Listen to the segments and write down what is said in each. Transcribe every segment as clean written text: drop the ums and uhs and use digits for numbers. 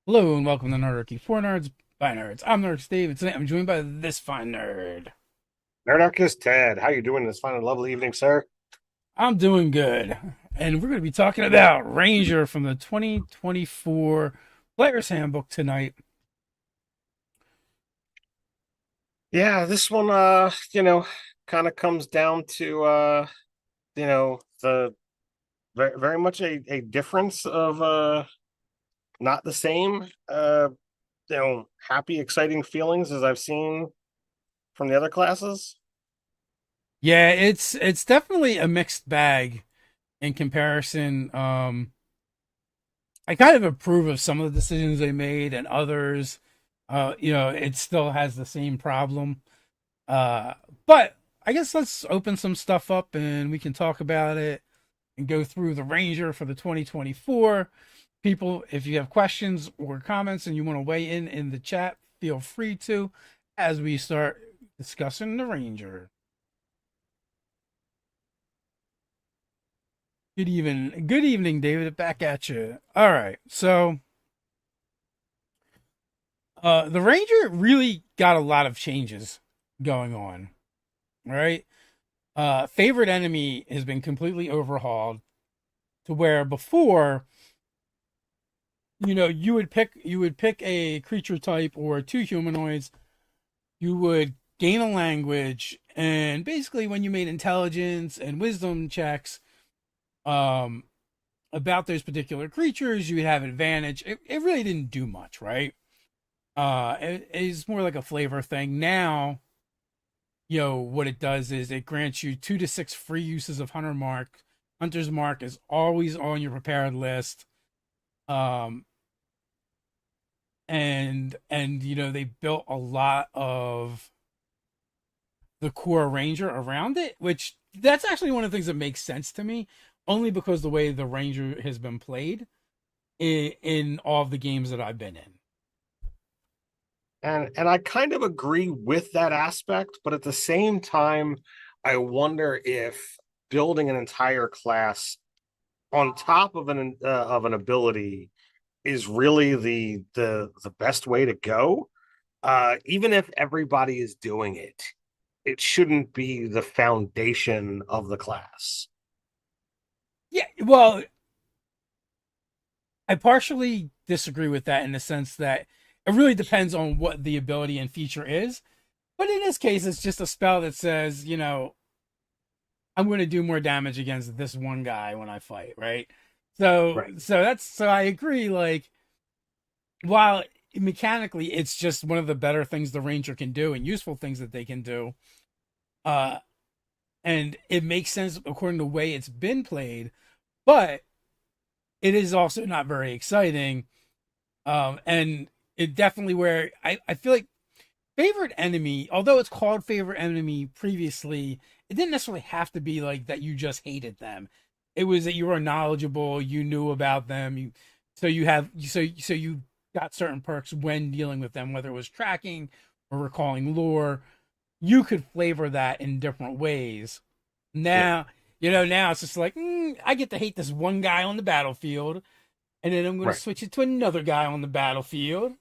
Hello and welcome to Nerdarchy for Nerds by Nerds. I'm Nerd Steve, and today I'm joined by this fine nerd. Nerdarchy Ted, how you doing this fine and lovely evening, sir? I'm doing good, and we're going to be talking about Ranger from the 2024 Player's Handbook tonight. Yeah, this one kind of comes down to the very much a difference of not the same happy, exciting feelings as I've seen from the other classes. Yeah, it's definitely a mixed bag in comparison. I kind of approve of some of the decisions they made, and others, it still has the same problem. Uh, but I guess let's open some stuff up and we can talk about it and go through the Ranger for the 2024. People, if you have questions or comments and you want to weigh in the chat, feel free to as we start discussing the Ranger. Good evening, David. Back at you. All right, so the Ranger really got a lot of changes going on. Right, favorite enemy has been completely overhauled to where before you would pick a creature type or two humanoids. You would gain a language, and basically when you made intelligence and wisdom checks um about those particular creatures, you would have advantage. It really didn't do much, right? It's more like a flavor thing now. What it does is it grants you 2 to 6 free uses of Hunter's Mark is always on your prepared list. um and they built a lot of the core Ranger around it, which that's actually one of the things that makes sense to me, only because the way the Ranger has been played in all of the games that I've been in. And I kind of agree with that aspect, but at the same time, I wonder if building an entire class on top of an ability is really the best way to go. Even if everybody is doing it, it shouldn't be the foundation of the class. Yeah, well, I partially disagree with that in the sense that it really depends on what the ability and feature is. But in this case, it's just a spell that says, I'm going to do more damage against this one guy when I fight, right? So, Right. so I agree. Like, while mechanically it's just one of the better things the Ranger can do and useful things that they can do, uh, and it makes sense according to the way it's been played, but it is also not very exciting. And it definitely where I feel like favorite enemy, although it's called favorite enemy previously, it didn't necessarily have to be like that you just hated them. It was that you were knowledgeable, you knew about them, you got certain perks when dealing with them, whether it was tracking or recalling lore. You could flavor that in different ways. Yeah. Now it's just like I get to hate this one guy on the battlefield, and then I'm going to Right. switch it to another guy on the battlefield,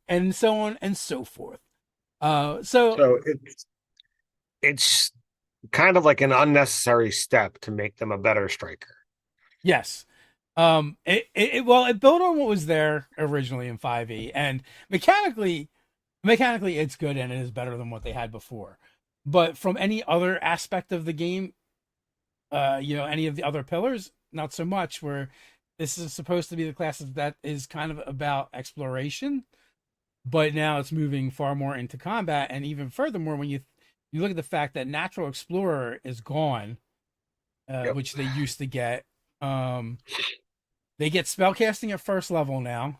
and so on and so forth. So So it's kind of like an unnecessary step to make them a better striker. yes, it built on what was there originally in 5e, and mechanically it's good and it is better than what they had before. But from any other aspect of the game, any of the other pillars, not so much. Where this is supposed to be the class that is kind of about exploration, but now it's moving far more into combat, and even furthermore when you look at the fact that Natural Explorer is gone, Yep. which they used to get. They get spellcasting at first level now.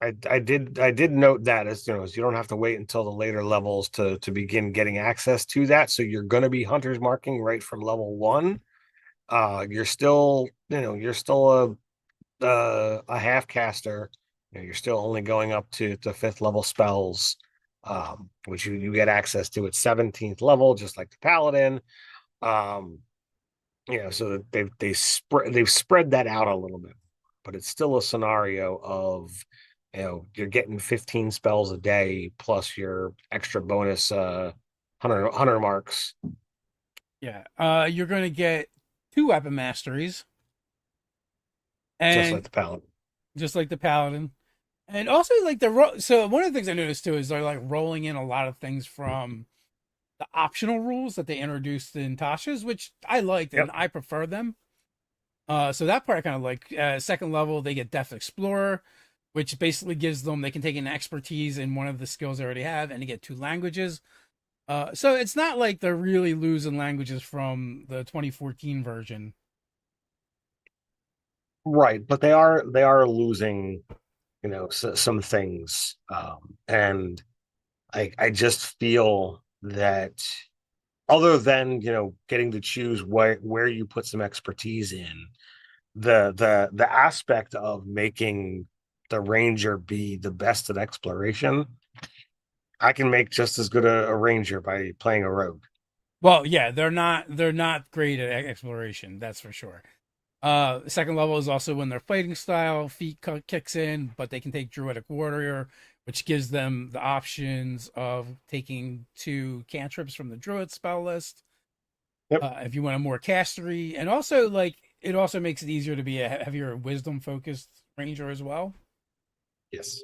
I did note that as you don't have to wait until the later levels to begin getting access to that. So you're going to be hunters marking right from level one. You're still a half caster. You're still only going up to fifth level spells, which you get access to at 17th level, just like the paladin. Um, so they've spread that out a little bit. but it's still a scenario of, you're getting 15 spells a day plus your extra bonus 100 marks. Yeah. You're going to get 2 weapon masteries, Just like and the paladin. just like the paladin, and also like so one of the things I noticed too is they're like rolling in a lot of things from the optional rules that they introduced in Tasha's, which I liked and Yep. I prefer them. So that part I kind of like. Second level, they get Depth Explorer, which basically gives them they can take an expertise in one of the skills they already have, and they get 2 languages. So it's not like they're really losing languages from the 2014 version. Right, but they are losing, some things. And I just feel that other than, getting to choose where you put some expertise in, the aspect of making the ranger be the best at exploration, I can make just as good a ranger by playing a rogue. Well, yeah, they're not great at exploration, that's for sure. Second level is also when their fighting style feat kicks in, but they can take Druidic Warrior, which gives them the options of taking 2 cantrips from the Druid spell list. Yep. If you want a more castery, and also like it also makes it easier to be a heavier wisdom focused ranger as well. Yes.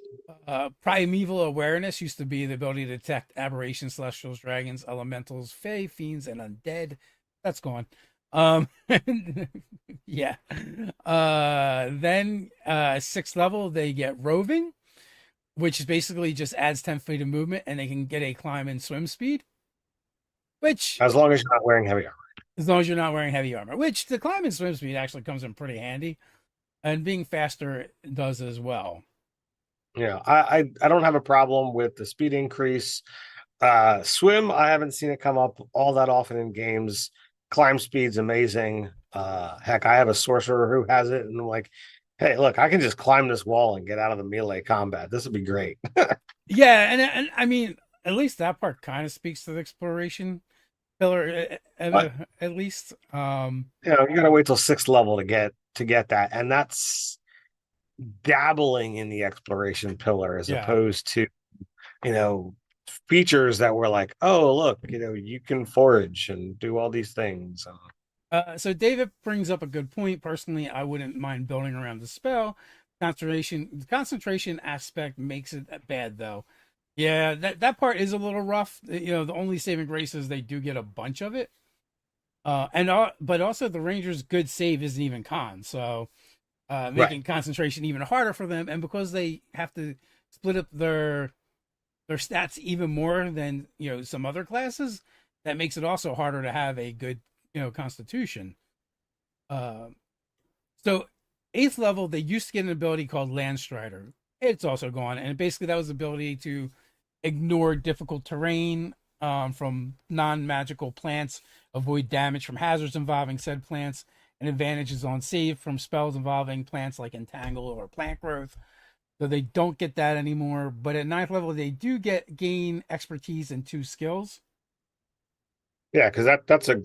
Primeval awareness used to be the ability to detect aberrations, celestials, dragons, elementals, fey, fiends, and undead. That's gone. Um, yeah. Then sixth level they get roving, which is basically just adds 10 feet of movement, and they can get a climb and swim speed. Which, As long as you're not wearing heavy armor. as long as you're not wearing heavy armor, which the climb and swim speed actually comes in pretty handy, and being faster does as well. I don't have a problem with the speed increase. Swim, I haven't seen it come up all that often in games. Climb speed's amazing. Heck, I have a sorcerer who has it, and I'm like, hey, look, I can just climb this wall and get out of the melee combat. This would be great. Yeah, and I mean, at least that part kind of speaks to the exploration pillar, But at least. you gotta wait till sixth level to get that, and that's dabbling in the exploration pillar as Yeah. opposed to, you know, features that were like, oh, look, you can forage and do all these things. So David brings up a good point. Personally, I wouldn't mind building around the spell. The concentration aspect makes it bad though. Yeah, that part is a little rough. The only saving grace is they do get a bunch of it. But also the Rangers' good save isn't even con, so Right. making concentration even harder for them. And because they have to split up their stats even more than some other classes, that makes it also harder to have a good constitution. Uh, so eighth level, they used to get an ability called Landstrider. It's also gone, and basically that was the ability to ignore difficult terrain from non-magical plants, avoid damage from hazards involving said plants, and advantages on save from spells involving plants like entangle or plant growth. So they don't get that anymore. But at ninth level, they do gain expertise in 2 skills. Yeah, because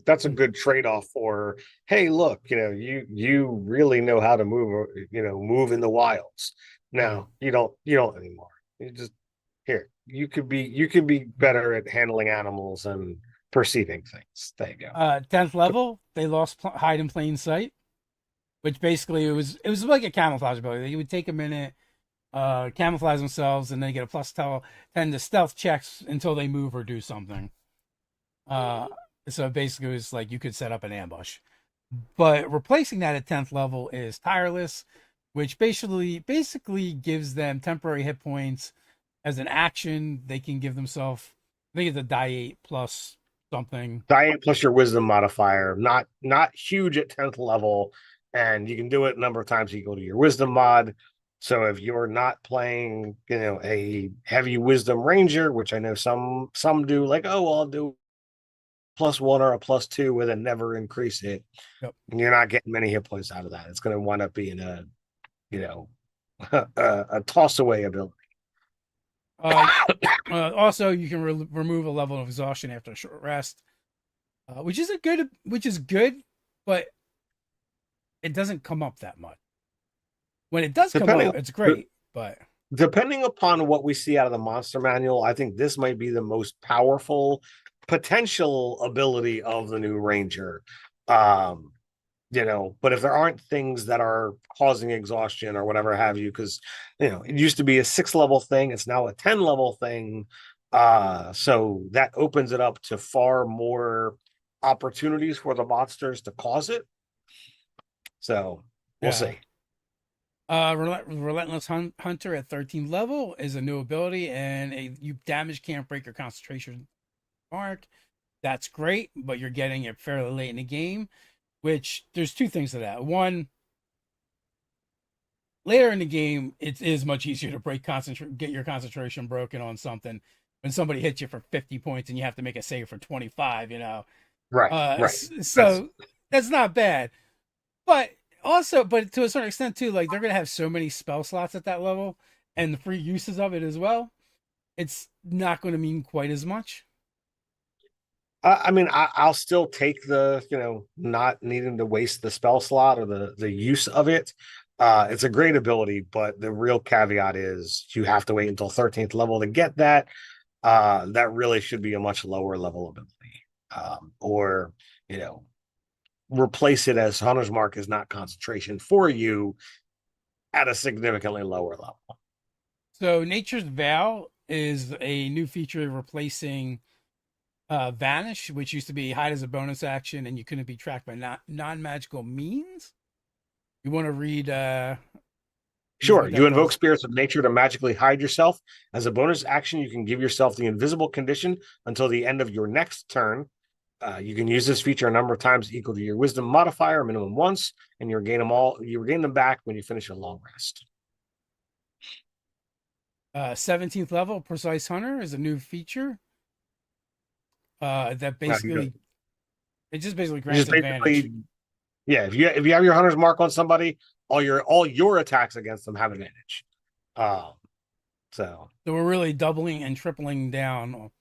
that's a good trade-off for, hey, look, you really know how to move in the wilds. Yeah. Now you don't anymore. You just here. You could be better at handling animals and perceiving things. There you go. 10th level, they lost hide in plain sight, which basically it was like a camouflage ability. They would take a minute, camouflage themselves, and then get a plus 10 to stealth checks until they move or do something. Uh, so basically, it was like you could set up an ambush. But replacing that at 10th level is tireless, which basically gives them temporary hit points as an action. They can give themselves, I think it's a die 8 plus something. Die 8 plus your wisdom modifier, not huge at 10th level, and you can do it a number of times. You go to your wisdom mod. So if you're not playing, a heavy wisdom ranger, which I know some do, like, oh, well, I'll do +1 or a +2 with a never increase it. Yep. And you're not getting many hit points out of that. It's going to wind up being you know, a toss away ability. Uh, Also, you can remove a level of exhaustion after a short rest, which is good, but it doesn't come up that much. When it does come Depending up, it's great. But depending upon what we see out of the monster manual, I think this might be the most powerful potential ability of the new Ranger. Um, but if there aren't things that are causing exhaustion or whatever have you, because it used to be a 6 level thing, it's now a 10 level thing. So that opens it up to far more opportunities for the monsters to cause it. So we'll yeah. see. Relentless Hunter at 13th level is a new ability, and you damage can't break your concentration mark. That's great, but you're getting it fairly late in the game. Which there's two things to that. One, later in the game, it is much easier to get your concentration broken on something when somebody hits you for 50 points and you have to make a save for 25. Right, right. That's So that's not bad. But also, but to a certain extent too, like they're gonna have so many spell slots at that level and the free uses of it as well. It's not going to mean quite as much. I mean, I'll still take the, not needing to waste the spell slot or the use of it. It's a great ability, but the real caveat is you have to wait until 13th level to get that. That really should be a much lower level ability. Or, you know, replace it as Hunter's Mark is not concentration for you at a significantly lower level. So Nature's Vow is a new feature replacing Vanish, which used to be hide as a bonus action and you couldn't be tracked by non magical means. You want to read Sure, what you that invoke does? spirits of nature to magically hide yourself. As a bonus action, you can give yourself the invisible condition until the end of your next turn. You can use this feature a number of times equal to your wisdom modifier, minimum once, and you regain them all. You regain them back when you finish a long rest. 17th level Precise Hunter is a new feature that Now you go. basically it just basically You just grants advantage. basically, yeah. If you have your hunter's mark on somebody, all your attacks against them have advantage. Um, so So we're really doubling and tripling down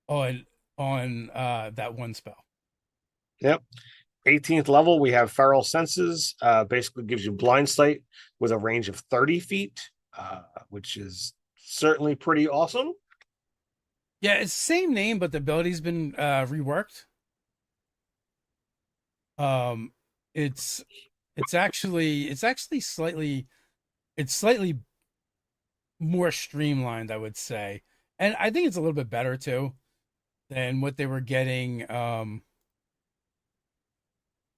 on that one spell. yep. 18th level, we have Feral Senses. Basically gives you blind sight with a range of 30 feet, which is certainly pretty awesome. Yeah, it's the same name, but the ability's been reworked. Um, it's it's actually slightly more streamlined, I would say, and I think it's a little bit better too than what they were getting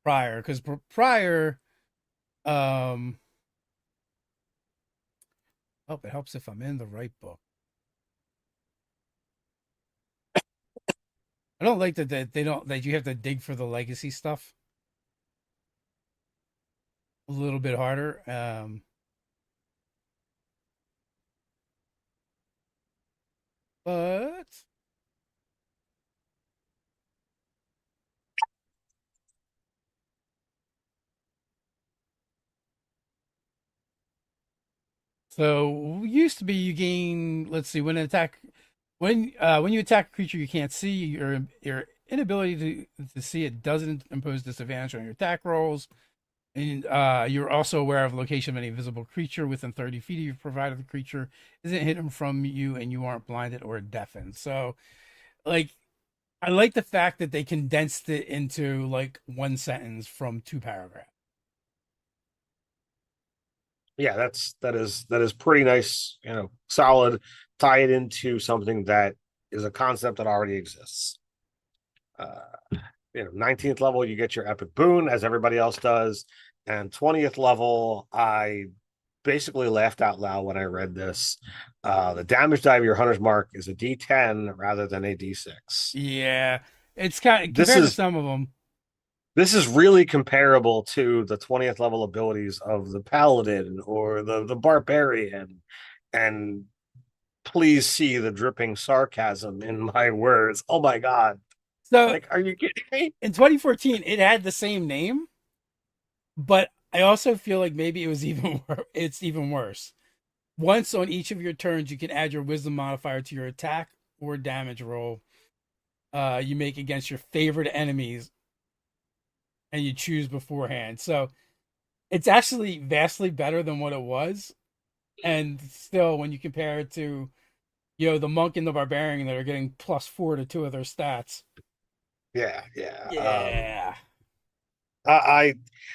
prior. Because prior, um, oh, it helps if I'm in the right book. I don't like that they don't that you have to dig for the legacy stuff a little bit harder. But so used to be you gain, let's see, when you attack a creature you can't see, your inability to see it doesn't impose disadvantage on your attack rolls. And you're also aware of the location of any visible creature within 30 feet of you, provided the creature isn't hidden from you and you aren't blinded or deafened. So, like, I like the fact that they condensed it into like one sentence from two paragraphs. Yeah, that is pretty nice, solid, tie it into something that is a concept that already exists. Uh 19th level, you get your epic boon as everybody else does. And 20th level, I basically laughed out loud when I read this. The damage die of your hunter's mark is a D10 rather than a D6. Yeah, it's kind of This compared to is some of them. this is really comparable to the 20th level abilities of the paladin or the barbarian. And please see the dripping sarcasm in my words. Oh my god. So Like, are you kidding me? in 2014, it had the same name, but I also feel like maybe it was it's even worse. Once on each of your turns, you can add your wisdom modifier to your attack or damage roll you make against your favorite enemies, and you choose beforehand. So it's actually vastly better than what it was. And still, when you compare it to, the monk and the barbarian that are getting +4 to two of their stats. Yeah, yeah. Yeah. I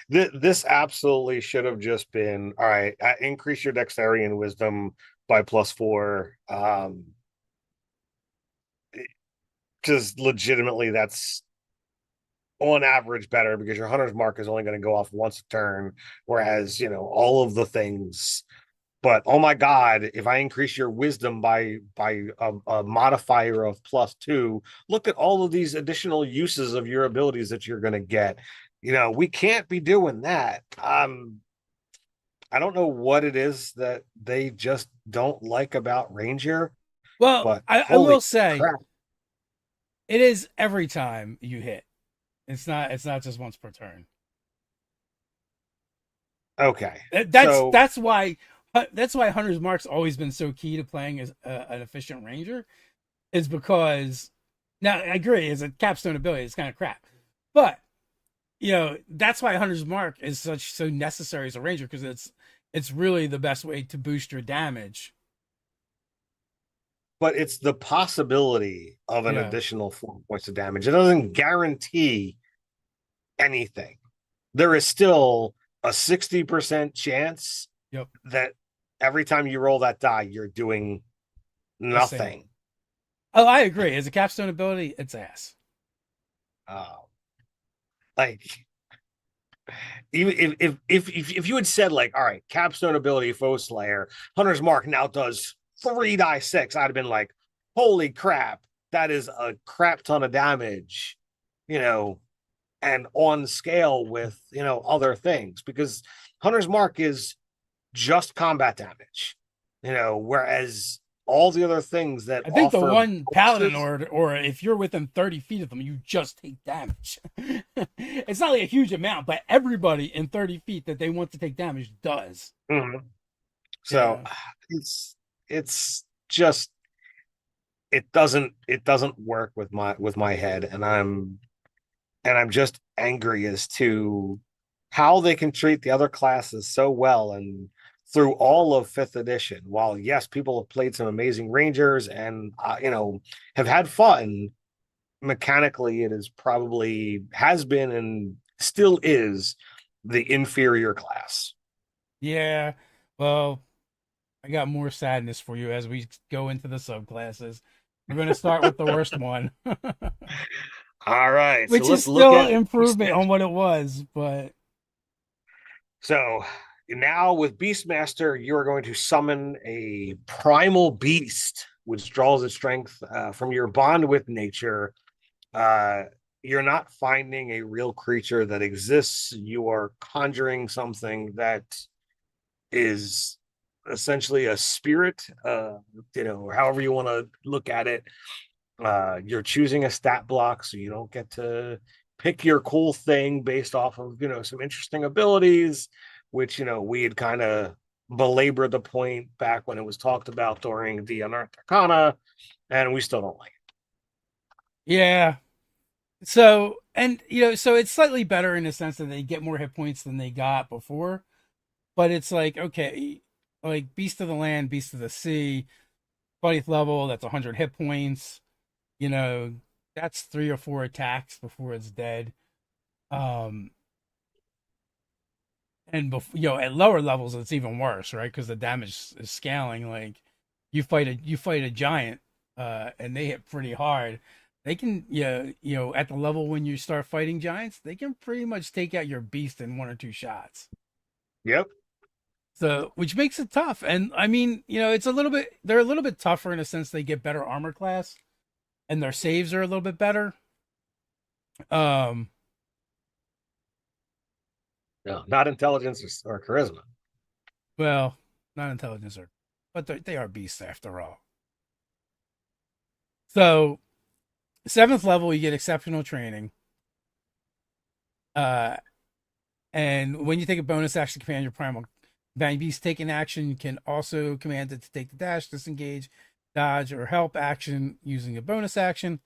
this absolutely should have just been all right. Increase your dexterity and wisdom by +4. Because legitimately, that's on average better because your hunter's mark is only going to go off once a turn, whereas all of the things. But oh my god, if I increase your wisdom by a modifier of +2, look at all of these additional uses of your abilities that you're going to get. We can't be doing that. I don't know what it is that they just don't like about Ranger, Well, but I holy will say crap. it is every time you hit. It's not just once per turn. Okay. That's So, that's why that's why Hunter's Mark's always been so key to playing as an efficient ranger, is because now I agree as a capstone ability it's kind of crap, but that's why Hunter's Mark is so necessary as a ranger, because it's really the best way to boost your damage. but it's the possibility of an Yeah. additional 4 points of damage. It doesn't guarantee anything. There is still a 60% chance Yep. that every time you roll that die, you're doing The same. nothing. Oh, I agree. As a capstone ability, it's ass. Uh, like even if you had said like, all right, capstone ability, foe slayer, hunter's mark now does 3 die 6, I'd have been like, holy crap, that is a crap ton of damage, you know, and on scale with other things because hunter's mark is just combat damage, whereas all the other things that I think the offer one paladin, bonuses. or if you're within 30 feet of them, you just take damage. It's not like a huge amount, but everybody in 30 feet that they want to take damage does. Mhm. So Yeah. it's just it doesn't work with my head, and I'm just angry as to how they can treat the other classes so well and through all of fifth edition. While yes, people have played some amazing rangers and have had fun, mechanically it is probably has been and still is the inferior class. Yeah. Well, I got more sadness for you as we go into the subclasses. We're going to start with the worst one, All right, so which is let's look still at improvement on Beastmaster. what it was, but So now with Beastmaster, you are going to summon a primal beast, which draws its strength from your bond with nature. Uh, you're not finding a real creature that exists. You are conjuring something that is essentially a spirit, or however you want to look at it. You're choosing a stat block, so you don't get to pick your cool thing based off of some interesting abilities, which we had kind of belabored the point back when it was talked about during the Unearthed Arcana, and we still don't like yeah. So it's slightly better in the sense that they get more hit points than they got before, but it's like, okay, like Beast of the Land, Beast of the Sea, 20th level, that's 100 hit points. You know, that's 3 or 4 attacks before it's dead. Um, and at lower levels, it's even worse, right? Because the damage is scaling. Like you fight a giant, and they hit pretty hard. They can, yeah, at the level when you start fighting giants, they can pretty much take out your beast in 1 or 2 shots. it. Yep. So, which makes it tough. And I mean, they're a little bit tougher in a sense they get better armor class and their saves are a little bit better. Um, No, not intelligence or charisma. well, not intelligence or, but they are beasts after all. So, 7th level, you get exceptional training. Uh, and when you take a bonus action to command your primal bang beast, taking action, you can also command it to take the dash, disengage, dodge, or help action using a bonus action.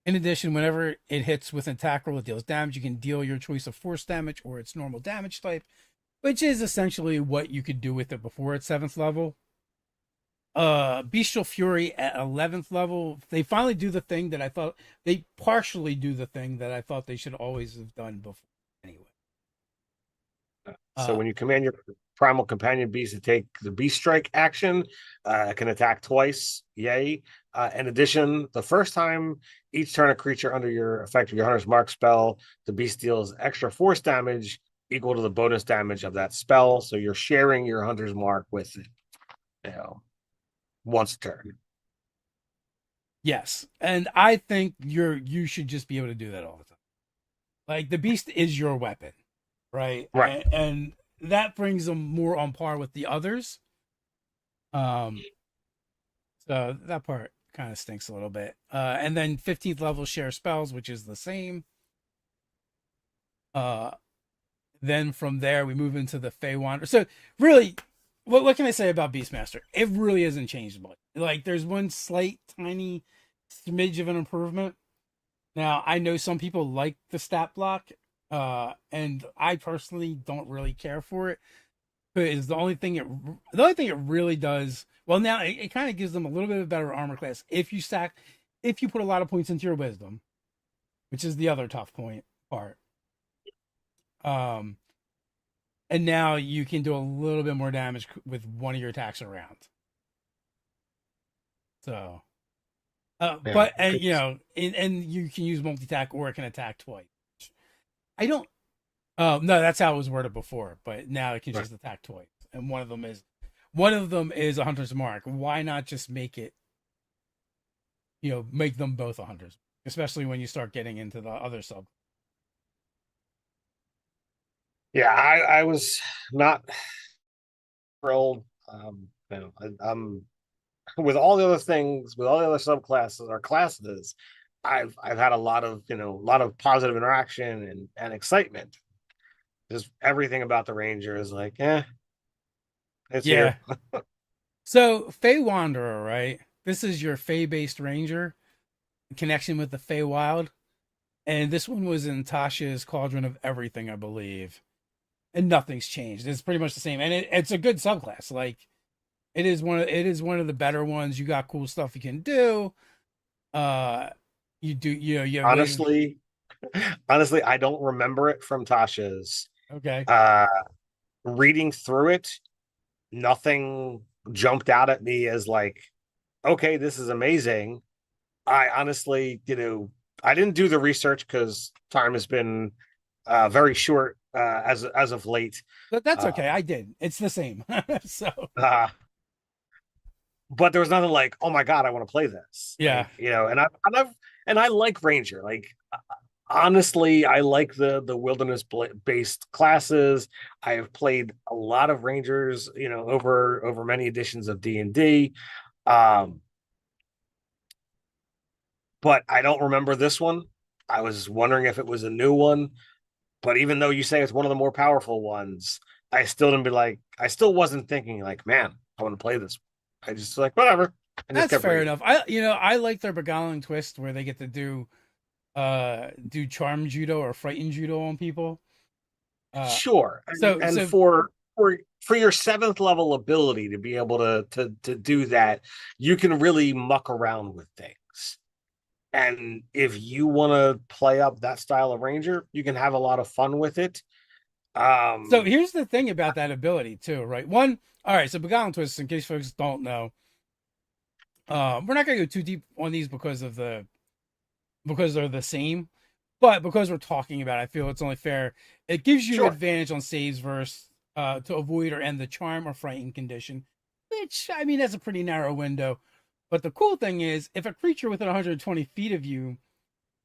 In addition, whenever it hits with an attack roll, it deals damage. You can deal your choice of force damage or its normal damage type, which is essentially what you could do with it before its 7th level. Bestial Fury at 11th level, they finally do the thing that I thought they partially do the thing that I thought they should always have done before. Anyway, So uh, when you command your primal companion beast to take the beast strike action, it can attack twice. Yay! In addition, the first time each turn a creature under your effect of your hunter's mark spell, the beast deals extra force damage equal to the bonus damage of that spell. So you're sharing your hunter's mark with it, you know, once a turn. yes, and I think you should just be able to do that all the time. Like the beast is your weapon, right? Right. And that brings them more on par with the others. Um, so that part kind of stinks a little bit. And then 15th level share spells, which is the same. Uh, then from there we move into the Fey Wanderer. So really, what can I say about Beastmaster? It really hasn't changed much. Like there's one slight tiny smidge of an improvement. Now I know some people like the stat block, and I personally don't really care for it. Because the only thing it really does well now it kind of gives them a little bit of better armor class if you put a lot of points into your wisdom, which is the other tough point part. Um, and now you can do a little bit more damage with one of your attacks around. So, Yeah. but and you know, and you can use multi attack or it can attack twice. I don't. Oh no, that's how it was worded before, but now it can Right. just attack twice, and one of them is a hunter's mark. Why not just make it? You know, make them both a hunters, especially when you start getting into the other sub. Yeah, I was not thrilled. I'm with all the other things, with all the other subclasses or classes, I've had a lot of a lot of positive interaction and excitement. Just everything about the Ranger is like, it's Yeah. here. So Fey Wanderer, right? This is your Fey based ranger connection with the Fey Wild, and this one was in Tasha's Cauldron of Everything, I believe, and nothing's changed. It's pretty much the same, and it's a good subclass. Like it is one of the better ones. You got cool stuff you can do. Uh, you do you know you have ways. Honestly, honestly, I don't remember it from Tasha's. Okay, Uh Reading through it, nothing jumped out at me as like, okay, this is amazing. I honestly, I didn't do the research because time has been very short as of late. but that's Uh, okay. I did. It's the same. So uh, but there was nothing like, oh my god, I want to play this. yeah. Like, and I like Ranger. Like, honestly, I like the wilderness based classes. I have played a lot of Rangers, over many editions of D&D. Um, but I don't remember this one. I was wondering if it was a new one. But even though you say it's one of the more powerful ones, I still wasn't thinking like, man, I want to play this. I just like whatever, and just That's kept fair reading. enough. I like their beguiling twist where they get to do charm judo or frighten judo on people. Uh Sure, and, so and so for your seventh level ability to be able to do that, you can really muck around with things. And if you want to play up that style of ranger, you can have a lot of fun with it. so Um, here's the thing about that ability too, right? One, all right, so beguiling twist, in case folks don't know, we're not gonna go too deep on these because they're the same. But because we're talking about it, I feel it's only fair. It gives you sure. advantage on saves versus to avoid or end the charm or frighten condition, which I mean that's a pretty narrow window. But the cool thing is, if a creature within 120 feet of you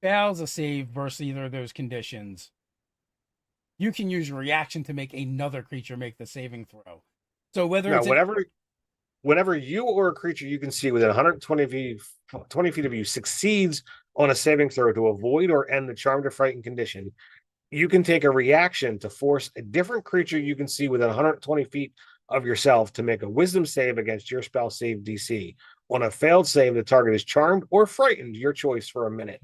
fails a save versus either of those conditions, you can use your reaction to make another creature make the saving throw. So whether No, it's an whenever you or a creature you can see within 120 feet, 20 feet of you succeeds on a saving throw to avoid or end the charmed or frightened condition, you can take a reaction to force a different creature you can see within 120 feet of yourself to make a wisdom save against your spell save DC. On a failed save, the target is charmed or frightened, your choice, for a minute.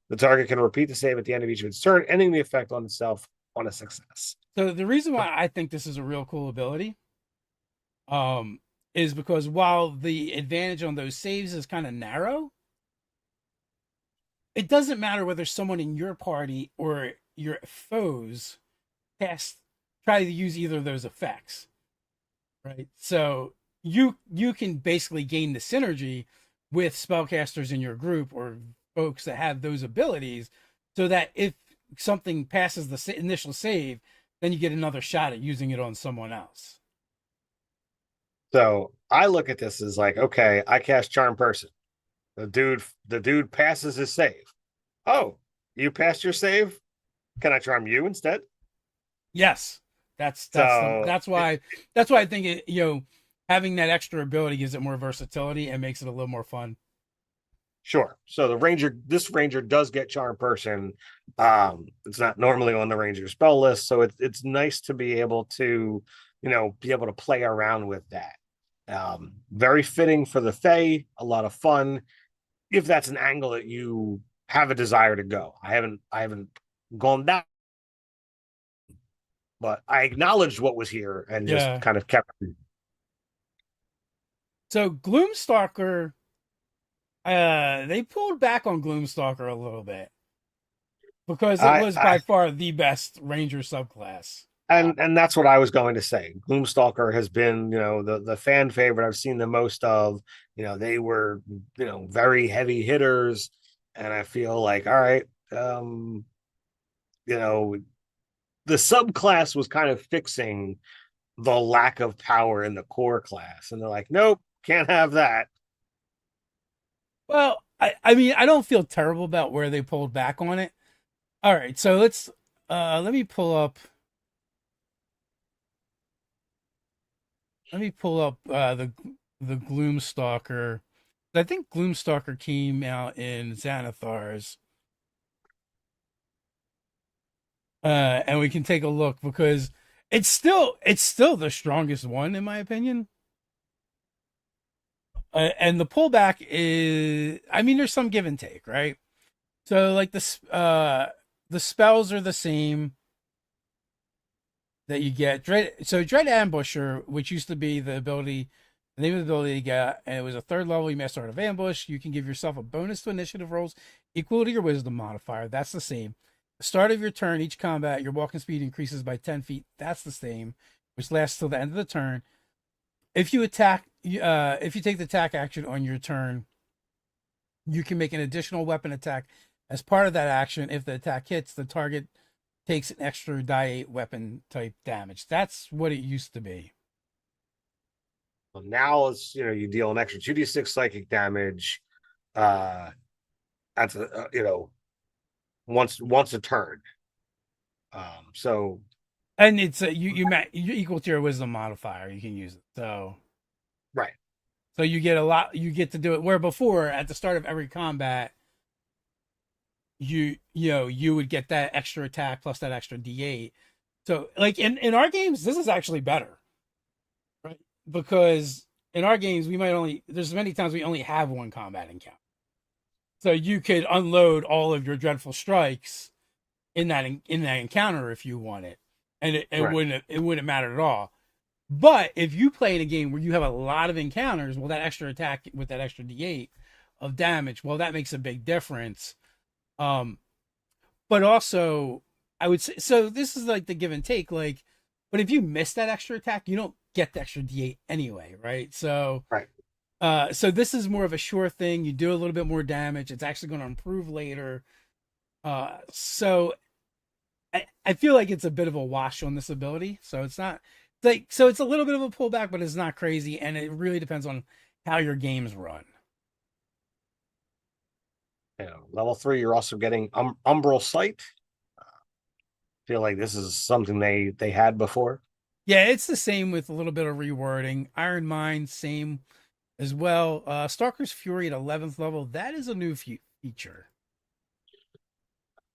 The target can repeat the save at the end of each of its turn, ending the effect on itself on a success. So the reason why I think this is a real cool ability, um, is because while the advantage on those saves is kind of narrow, it doesn't matter whether someone in your party or your foes cast try to use either of those effects, right? So you can basically gain the synergy with spellcasters in your group or folks that have those abilities, so that if something passes the initial save, then you get another shot at using it on someone else. So I look at this as like, okay, I cast Charm Person. The dude passes his save. Oh, you passed your save? Can I charm you instead? Yes, So that's why I think having that extra ability gives it more versatility and makes it a little more fun. sure. So this ranger does get Charm Person. It's not normally on the ranger spell list, so it's nice to be able to, be able to play around with that. Very fitting for the Fey, a lot of fun. If that's an angle that you have a desire to go. I haven't gone that, but I acknowledged what was here and just Yeah. kind of kept. So Gloom Stalker, they pulled back on Gloom Stalker a little bit because it I, was I by far the best Ranger subclass. and that's what I was going to say. Gloomstalker has been, the fan favorite I've seen the most of. They were, very heavy hitters, and I feel like, all right, you know, the subclass was kind of fixing the lack of power in the core class, and they're like, nope, can't have that. Well, I mean, I don't feel terrible about where they pulled back on it. All right, so let me pull up the Gloom Stalker. I think Gloom Stalker came out in Xanathar's. And we can take a look because it's still the strongest one in my opinion. And the pullback is, I mean, there's some give and take, right? So like the spells are the same that you get. Dread Ambusher, which used to be the name of the ability you get, and it was a third level. You master Art of Ambush. You can give yourself a bonus to initiative rolls equal to your Wisdom modifier. That's the same. The start of your turn, each combat, your walking speed increases by 10 feet. That's the same, which lasts till the end of the turn. If you if you take the attack action on your turn, you can make an additional weapon attack as part of that action. If the attack hits, the target takes an extra die 8 weapon type damage. That's what it used to be. Well, now it's, you deal an extra 2d6 psychic damage. Uh, that's once a turn. So And it's you equal to your wisdom modifier. You can use it. right. So you get a lot. You get to do it where before at the start of every combat, you would get that extra attack plus that extra D8. So like in our games, this is actually better, right? Because in our games, we might only there's many times we only have one combat encounter. So you could unload all of your dreadful strikes in that encounter if you want it, and Right. it wouldn't matter at all. But if you play in a game where you have a lot of encounters, well, that extra attack with that extra D8 of damage, well, that makes a big difference. Um, but also, I would say so. This is like the give and take. Like, but if you miss that extra attack, you don't get the extra D8 anyway, right? Right. So this is more of a sure thing. You do a little bit more damage. It's actually going to improve later. So I feel like it's a bit of a wash on this ability. So it's not like so it's a little bit of a pullback, but it's not crazy, and it really depends on how your games run. Level 3, you're also getting Umbral Sight. Feel like this is something they had before. Yeah, it's the same with a little bit of rewording. Iron Mind, same as well. Stalker's Fury at 11th level. That is a new feature.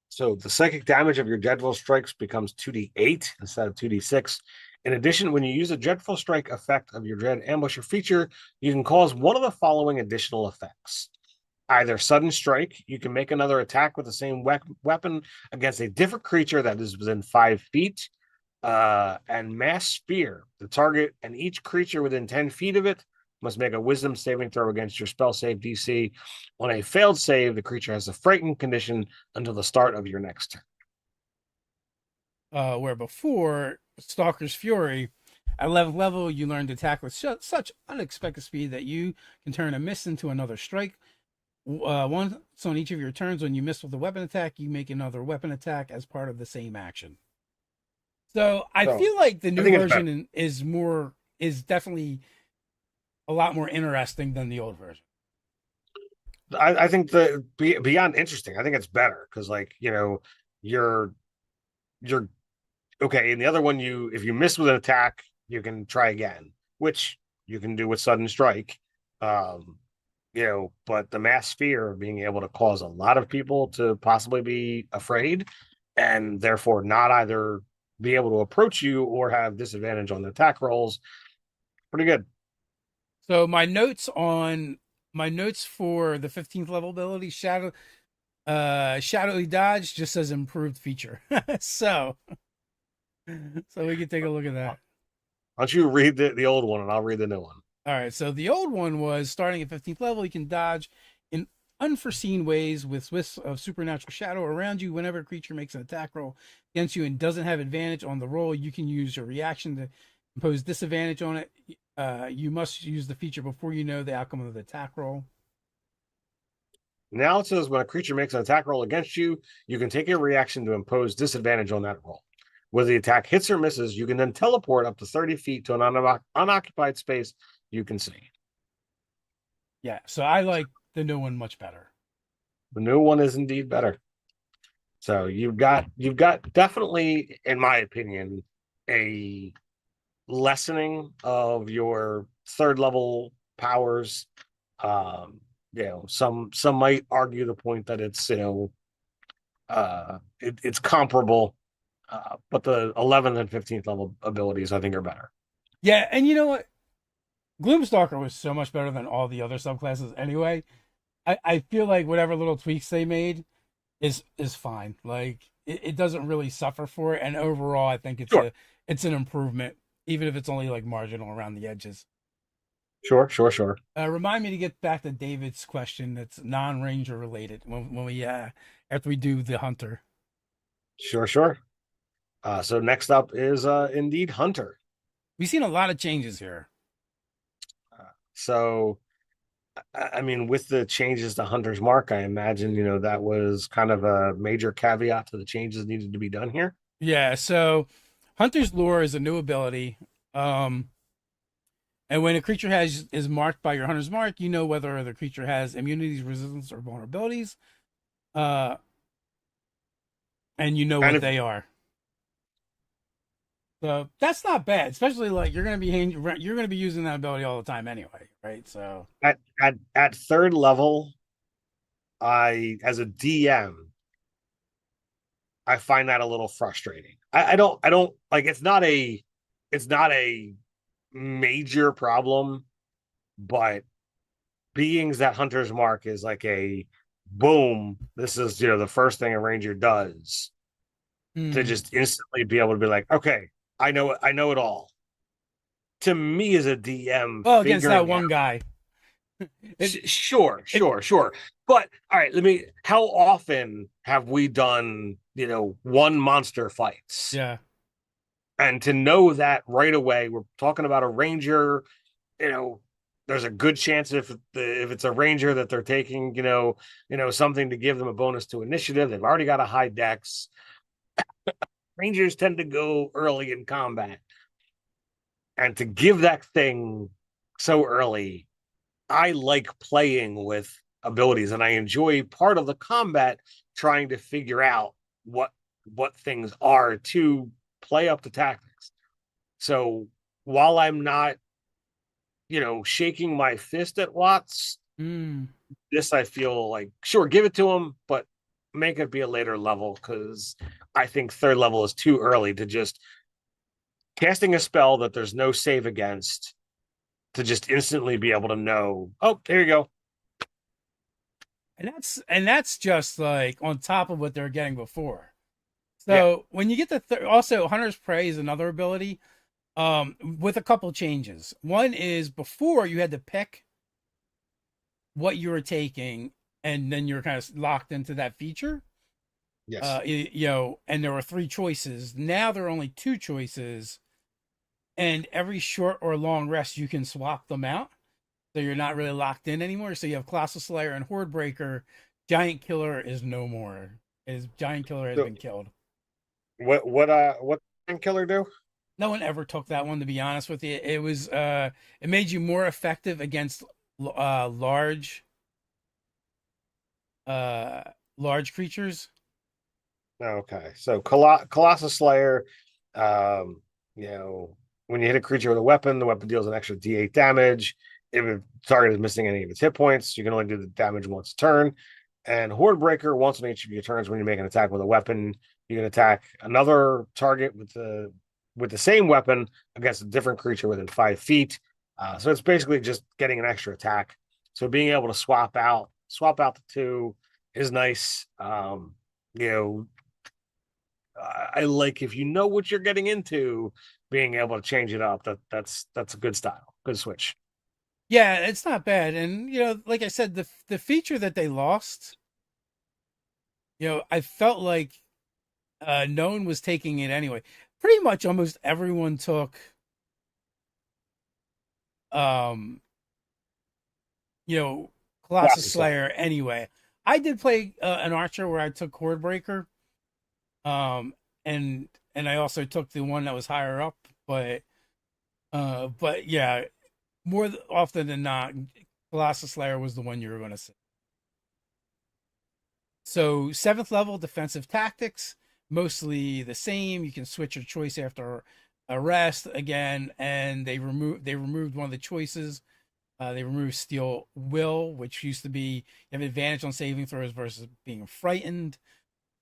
So the psychic damage of your Dreadful Strikes becomes 2d8 instead of 2d6. In addition, when you use a Dreadful Strike effect of your Dread Ambusher feature, you can cause one of the following additional effects. either sudden strike, you can make another attack with the same weapon against a different creature that is within 5 feet. And mass spear. The target and each creature within 10 feet of it must make a wisdom saving throw against your spell save DC. On a failed save, the creature has a frightened condition until the start of your next turn. Where before Stalker's Fury, at 11th level, you learn to attack with such unexpected speed that you can turn a miss into another strike. Once on each of your turns, when you miss with a weapon attack, you make another weapon attack as part of the same action. So I So feel like the I new think it's better. version is definitely a lot more interesting than the old version. I think beyond interesting, I think it's better because like, you're okay. In the other one, if you miss with an attack, you can try again, which you can do with sudden strike. Um, but the mass fear of being able to cause a lot of people to possibly be afraid and therefore not either be able to approach you or have disadvantage on the attack rolls. Pretty good. So my notes for the 15th level ability shadowy dodge just says improved feature. so we can take a look at Why that. don't you read the old one and I'll read the new one? All right, so the old one was starting at 15th level, you can dodge in unforeseen ways with wisps of supernatural shadow around you. Whenever a creature makes an attack roll against you and doesn't have advantage on the roll, you can use your reaction to impose disadvantage on it. You must use the feature before you know the outcome of the attack roll. Now it says when a creature makes an attack roll against you, you can take a reaction to impose disadvantage on that roll. Whether the attack hits or misses, you can then teleport up to 30 feet to an unoccupied space you can see. Yeah, so I like the new one much better. The new one is indeed better. So you've got definitely, in my opinion, a lessening of your third level powers. Some might argue the point that it's it's comparable, but the 11th and 15th level abilities I think are better. Yeah, and you know what? Gloom Stalker was so much better than all the other subclasses anyway. I feel like whatever little tweaks they made is fine. Like it doesn't really suffer for it, and overall, I think Sure, it's an improvement, even if it's only like marginal around the edges. sure. Remind me to get back to David's question that's non-ranger related when we after we do the hunter. Sure. So next up is indeed Hunter. We've seen a lot of changes here. So I mean, with the changes to Hunter's Mark, I imagine, that was kind of a major caveat to the changes needed to be done here. Yeah, so Hunter's Lure is a new ability. Um, and when a creature has is marked by your Hunter's Mark, you know whether the creature has immunities, resistance, or vulnerabilities. Uh, and you know Kind what of they are. So that's not bad, especially like you're gonna be using that ability all the time anyway, right? So at third level, as a DM, I find that a little frustrating. I don't like it's not a major problem, but beings that Hunter's Mark is like a boom. This is the first thing a ranger does to hmm. just instantly be able to be like, okay, I know it all. To me as a DM, Well, against that figuring out one guy, it it sure. But all right, how often have we done, one monster fights? yeah. And to know that right away, we're talking about a ranger, you know, there's a good chance if it's a ranger that they're taking, something to give them a bonus to initiative. They've already got a high dex. Rangers tend to go early in combat. And to give that thing so early, I like playing with abilities and I enjoy part of the combat trying to figure out what things are to play up the tactics. So while I'm not, shaking my fist at Watts, Mm. this I feel like sure, give it to him, but make it be a later level because I think third level is too early to just casting a spell that there's no save against to just instantly be able to know, oh, there you go. And that's just like on top of what they're getting before. Yeah. So when you get to also Hunter's Prey is another ability, with a couple changes. One is before you had to pick what you were taking, and then you're kind of locked into that feature. Yes. And there were three choices. Now there are only two choices, and every short or long rest you can swap them out, so you're not really locked in anymore. So you have Colossal Slayer and Horde Breaker. Giant Killer is no more. Giant Killer has So been killed. what killer do? No one ever took that one, to be honest with you. It made you more effective against large uh large creatures. Okay, so Colossus Slayer, um, you know, when you hit a creature with a weapon, the weapon deals an extra D8 damage. If the target is missing any of its hit points, you can only do the damage once a turn. And Horde Breaker, once on each of your turns, when you make an attack with a weapon, you can attack another target with the same weapon against a different creature within 5 feet. So it's basically just getting an extra attack. So being able to swap out the two is nice. You know, I like if you know what you're getting into, being able to change it up. That's a good style, good switch. Yeah, it's not bad. And like I said, the feature that they lost, I felt like no one was taking it anyway. Pretty much almost everyone took um you know Colossus Colossus Slayer. Slayer anyway. I did play an archer where I took Horde Breaker, um and I also took the one that was higher up, but yeah, more often than not, Colossus Slayer was the one you were going to see. So seventh level defensive tactics, mostly the same. You can switch your choice after a rest again, and they removed one of the choices. They removed Steel Will, which used to be you have advantage on saving throws versus being frightened.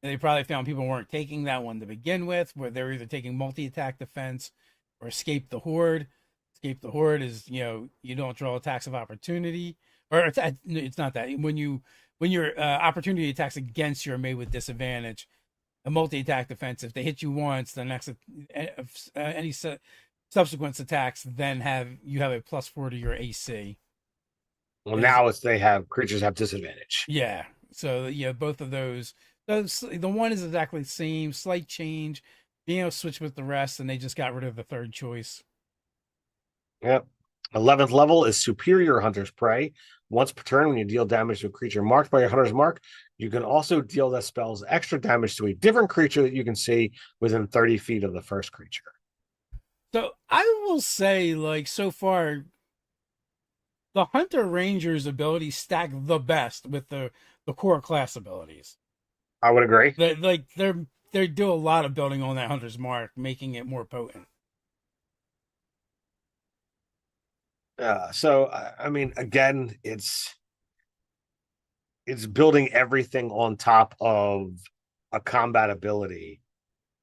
And they probably found people weren't taking that one to begin with, where they're either taking multi-attack defense or Escape the Horde. Escape the Horde is you don't draw attacks of opportunity, or it's not that when your opportunity attacks against you are made with disadvantage. A multi-attack defense, if they hit you once, the next any subsequent attacks then have a +4 to your AC. Well, Is now it's they have creatures have disadvantage. Yeah. So yeah, both of those the one is exactly the same, slight change, being able to switch with the rest, and they just got rid of the third choice. Yep. 11th level is Superior Hunter's Prey. Once per turn, when you deal damage to a creature marked by your hunter's mark, you can also deal that spell's extra damage to a different creature that you can see within 30 feet of the first creature. So I will say, like, so far, the Hunter Ranger's abilities stack the best with the core class abilities. I would agree. They do a lot of building on that Hunter's mark, making it more potent. So I mean, again, it's building everything on top of a combat ability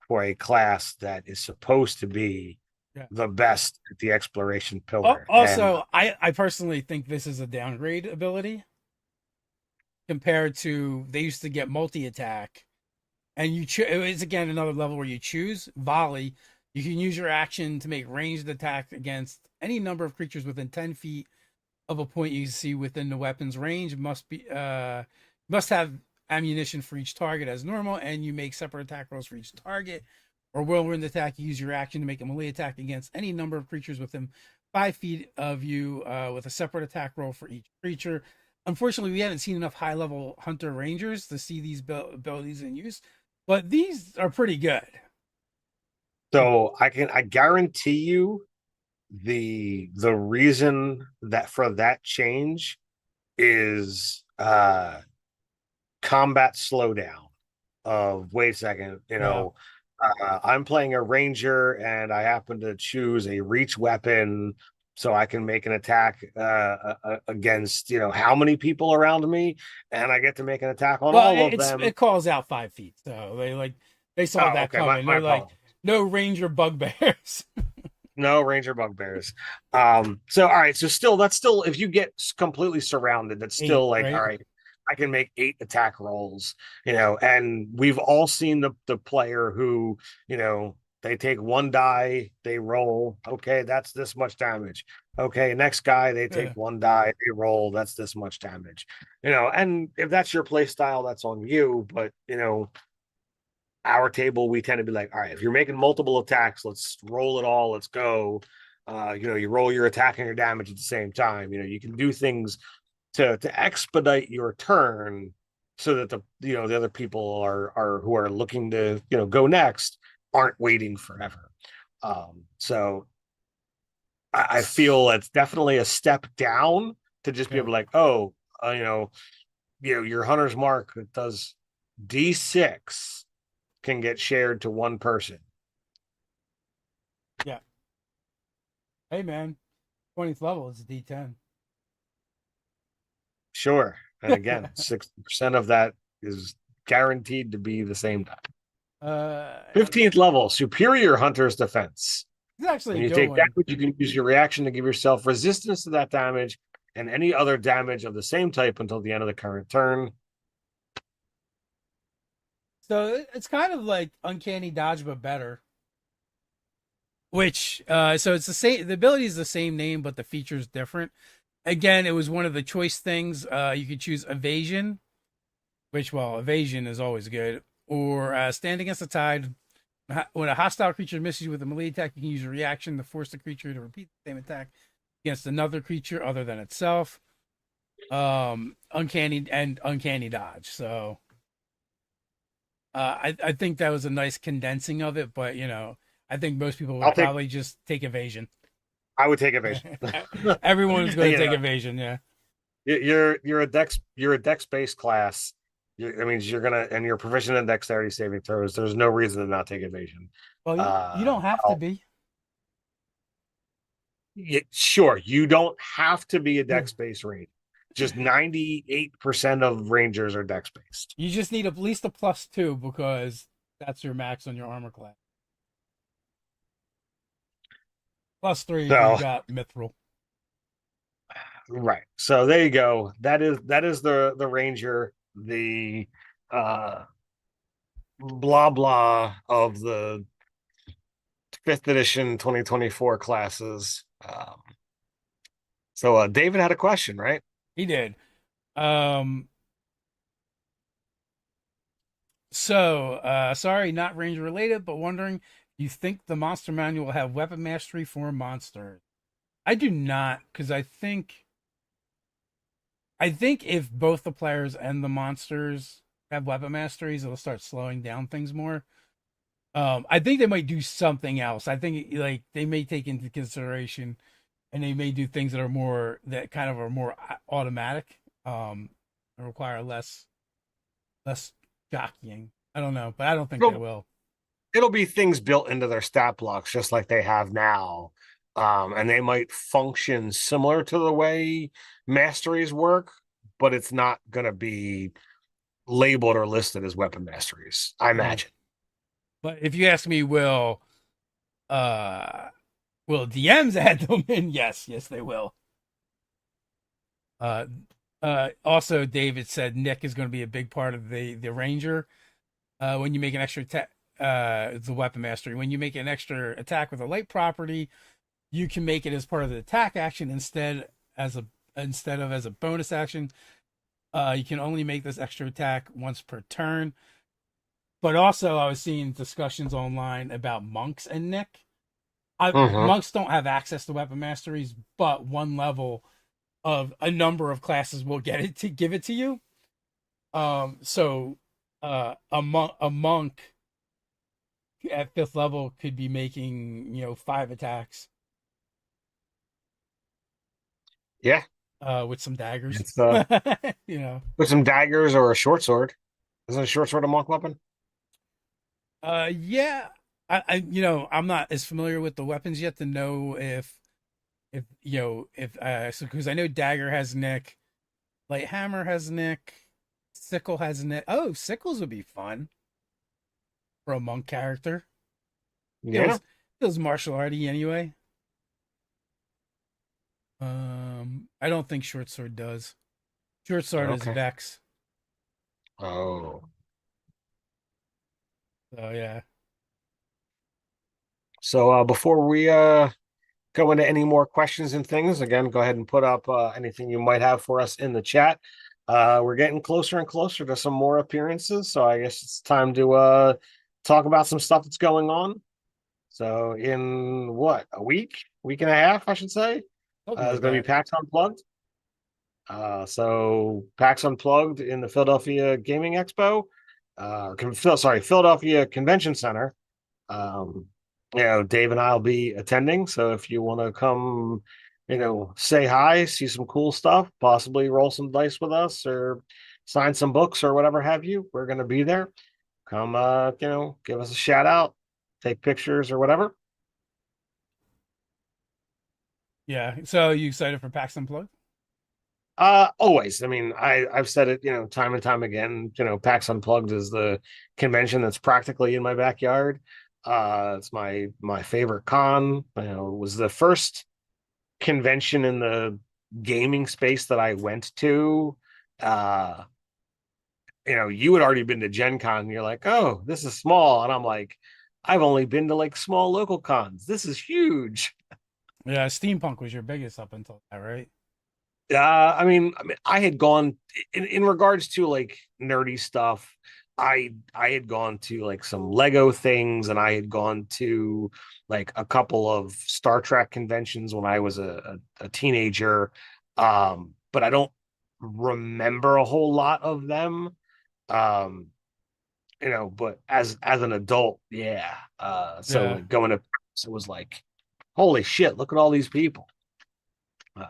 for a class that is supposed to be Yeah. the best at the exploration pillar. And Also, I personally think this is a downgrade ability compared to they used to get multi attack, and it's again another level where you choose volley. You can use your action to make ranged attack against any number of creatures within 10 feet of a point you see within the weapon's range. Must have ammunition for each target as normal, and you make separate attack rolls for each target. Or whirlwind attack, you use your action to make a melee attack against any number of creatures within 5 feet of you, with a separate attack roll for each creature. Unfortunately, we haven't seen enough high level hunter rangers to see these abilities in use, but these are pretty good. so I guarantee you the reason that for that change is combat slowdown of wait a second, Yeah. I'm playing a ranger and I happen to choose a reach weapon so I can make an attack against how many people around me, and I get to make an attack on Well, all of them. it calls out 5 feet, so they saw Oh, that okay, my, coming. my They're like, apologies. no ranger bugbears. No ranger bugbears. So all right, so still that's still if you get completely surrounded, that's still Eight, like all right? right. I can make 8 attack rolls, and we've all seen the player who, they take 1 die, they roll. Okay, that's this much damage. Okay, next guy, they take Yeah. 1 die, they roll. That's this much damage. And if that's your play style, that's on you. But our table, we tend to be like, all right, if you're making multiple attacks, let's roll it all. Let's go. You roll your attack and your damage at the same time. You can do things to expedite your turn so that the other people are who are looking to go next aren't waiting forever. So I feel it's definitely a step down to just be Yeah. able to like, oh, your hunter's mark that does D6 can get shared to one person. Yeah. Hey man, 20th level is a D10. Sure. And again, 60% of that is guaranteed to be the same time. uh, 15th level, Superior Hunter's Defense. it's actually When a you good take one. damage, you can use your reaction to give yourself resistance to that damage and any other damage of the same type until the end of the current turn. So it's kind of like Uncanny Dodge, but better. Which, so it's the same. The ability is the same name, but the feature is different. Again, it was one of the choice things. You could choose evasion, which, well, evasion is always good, or stand against the tide. When a hostile creature misses you with a melee attack, you can use a reaction to force the creature to repeat the same attack against another creature other than itself. Uncanny dodge. So I think that was a nice condensing of it, but I think most people I'll would take. probably just take evasion. I would take evasion. Everyone's going to you take know, evasion. Yeah. you're a dex based class. That means you're gonna and you're proficient in dexterity saving throws. There's no reason to not take evasion. Well, you Uh, don't have to I'll, be. sure, you don't have to be a dex based ranger. Just 98% of rangers are dex based. You just need at least a +2 because that's your max on your armor class. +3 if you So got mithril. right. So there you go. That is the ranger, the uh blah blah of the fifth edition 2024 classes. So David had a question, right? He did. Um. So, sorry, not range related, but wondering, you think the monster manual will have weapon mastery for monsters? I do not, because I think if both the players and the monsters have weapon masteries, it'll start slowing down things more. I think they might do something else. I think like they may take into consideration, and they may do things that kind of are more automatic, and require less jockeying. I don't know, but I don't think they It'll, will. it'll be things built into their stat blocks just like they have now. And they might function similar to the way masteries work, but it's not going to be labeled or listed as weapon masteries, I Yeah. imagine. But if you ask me, uh will DMs add them in? Yes, they will. Uh, also, David said Nick is going to be a big part of the Ranger. When you make an extra attack, the weapon mastery. When you make an extra attack with a light property, you can make it as part of the attack action instead of as a bonus action. You can only make this extra attack once per turn. But also, I was seeing discussions online about monks and Nick. Mm-hmm. Monks don't have access to weapon masteries, but one level of a number of classes will get it to give it to you. So a monk at 5th level could be making 5 attacks Yeah. with some daggers. It's you know. with some daggers or a short sword. Isn't a short sword a monk weapon? Yeah. I'm not as familiar with the weapons yet to know if so because I know dagger has Nick, light hammer has Nick, sickle has Nick. Oh, sickles would be fun for a monk character. Yeah. Feels martial arty anyway. I don't think short sword does. Short sword is Okay. Vex. Oh. So yeah. So before we go into any more questions and things, again, go ahead and put up anything you might have for us in the chat. We're getting closer and closer to some more appearances, so I guess it's time to talk about some stuff that's going on. So in what, a week and a half, I should say, Something is like going to be that. PAX Unplugged. So PAX Unplugged in the Philadelphia Gaming Expo, Philadelphia Convention Center. Um, Dave and I'll be attending. So if you want to come, say hi, see some cool stuff, possibly roll some dice with us or sign some books or whatever have you, we're going to be there. Come, give us a shout out, take pictures or whatever. Yeah. So you excited for PAX Unplugged? Always. I mean, I've said it, time and time again. PAX Unplugged is the convention that's practically in my backyard. It's my favorite con. It was the first convention in the gaming space that I went to. Uh, you had already been to Gen Con, and you're like, oh, this is small. And I'm like, I've only been to like small local cons. This is huge. Yeah. Steampunk was your biggest up until that, right? I had gone in regards to like nerdy stuff. I had gone to like some Lego things, and I had gone to like a couple of Star Trek conventions when I was a teenager. But I don't remember a whole lot of them. Um, but as an adult, yeah. So Yeah. like going to, it was like, holy shit, look at all these people. Uh,